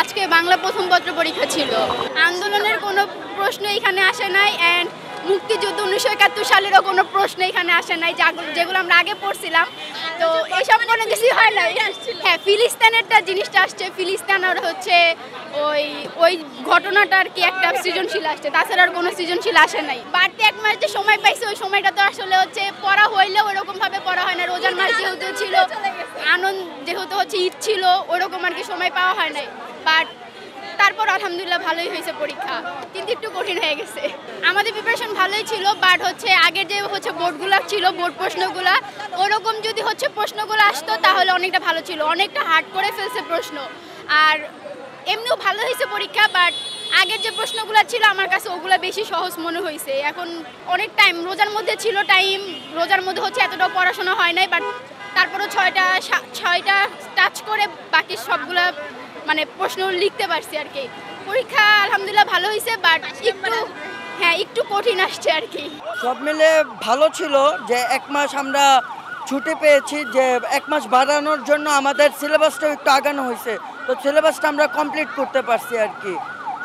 আজকে বাংলা প্রথম পত্র পরীক্ষা ছিল। আন্দোলনের কোনো প্রশ্ন এখানে আসে নাই, অ্যান্ড মুক্তিযুদ্ধ 1971 সালেরও কোনো প্রশ্ন এখানে আসে নাই, যেগুলো আমরা আগে পড়ছিলাম। তো এইসব কোনো কিছুই হয় নাই। হ্যাঁ, ফিলিস্তিনেরটা জিনিসটা আসছে, ফিলিস্তিন আর হচ্ছে ওই ঘটনাটা আর কি একটা সৃজনশীল আসছে, তাছাড়া আর কোনো সৃজনশীল আসে নাই। বাড়তি এক মাস যে সময় পাইছে, ওই সময়টা তো আসলে হচ্ছে পড়া হইলেও ওরকমভাবে পড়া হয় না। রোজার মাস যেহেতু ছিল, আনন্দ যেহেতু হচ্ছে ঈদ ছিল, ওরকম আর কি সময় পাওয়া হয় নাই। বাট তারপর আলহামদুলিল্লাহ ভালোই হয়েছে পরীক্ষা, কিন্তু একটু কঠিন হয়ে গেছে। আমাদের প্রিপারেশন ভালোই ছিল, বাট হচ্ছে আগের যে হচ্ছে বোর্ডগুলো ছিল, বোর্ড প্রশ্নগুলো ওরকম যদি হচ্ছে প্রশ্নগুলো আসতো তাহলে অনেকটা ভালো ছিল। অনেকটা হার্ড করে ফেলছে প্রশ্ন, আর এমনিও ভালো হয়েছে পরীক্ষা, বাট আগের যে প্রশ্নগুলো ছিল আমার কাছে ওগুলো বেশি সহজ মনে হয়েছে। এখন অনেক টাইম রোজার মধ্যে ছিল, রোজার মধ্যে হচ্ছে এতটাও পড়াশোনা হয় নাই, বাট তারপরও ছয়টা টাচ করে বাকি সবগুলা মানে প্রশ্ন লিখতে পারছি আর কি। পরীক্ষা আলহামদুলিল্লাহ ভালো হয়েছে, বাট একটু কঠিন আসছে আর কি। সব মিলে ভালো ছিল যে এক মাস আমরা ছুটি পেয়েছি, যে এক মাস বাড়ানোর জন্য আমাদের সিলেবাসটাও একটু আগানো হয়েছে। তো সিলেবাসটা আমরা কমপ্লিট করতে পারছি আর কি,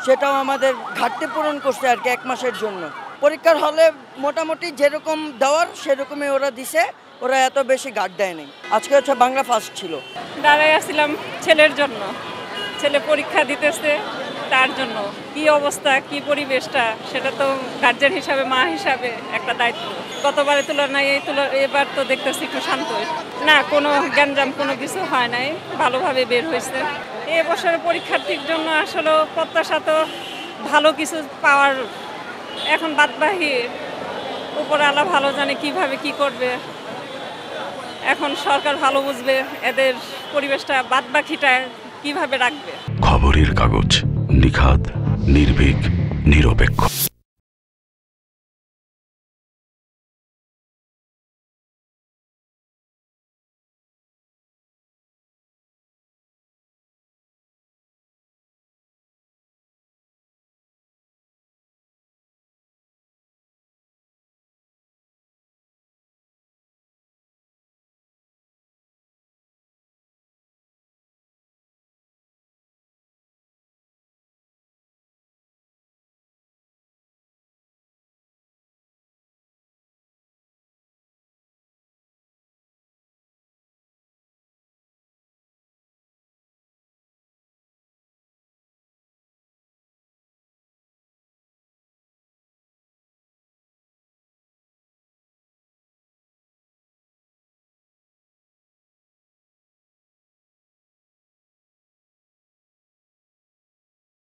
সেটাও আমাদের ঘাটতি পূরণ করছে আর কি এক মাসের জন্য। পরীক্ষার হলে মোটামুটি যেরকম দেওয়ার সেরকমই ওরা দিছে, ওরা এত বেশি গার্ড দেয়নি। আজকে হচ্ছে বাংলা ফার্স্ট ছিল। দাঁড়াই আসছিলাম ছেলের জন্য, ছেলে পরীক্ষা দিতেছে, তার জন্য কি অবস্থা কি পরিবেশটা সেটা তো গার্জেন হিসাবে, মা হিসাবে একটা দায়িত্ব। গতবারের তুলনায় এবার তো দেখতেছি একটু শান্ত, না কোনো গ্যাঞ্জাম কোনো কিছু হয় নাই, ভালোভাবে বের হয়েছে। এবছরের পরীক্ষার্থীর জন্য আসলে প্রত্যাশা তো ভালো কিছু পাওয়ার, এখন বাদবাকি উপরে আল্লাহ ভালো জানে কিভাবে কি করবে। এখন সরকার ভালো বুঝবে এদের পরিবেশটা বাদবাকিটা কিভাবে রাখবে। খবরের কাগজ, নিখাত, নির্ভীক, নিরপেক্ষ।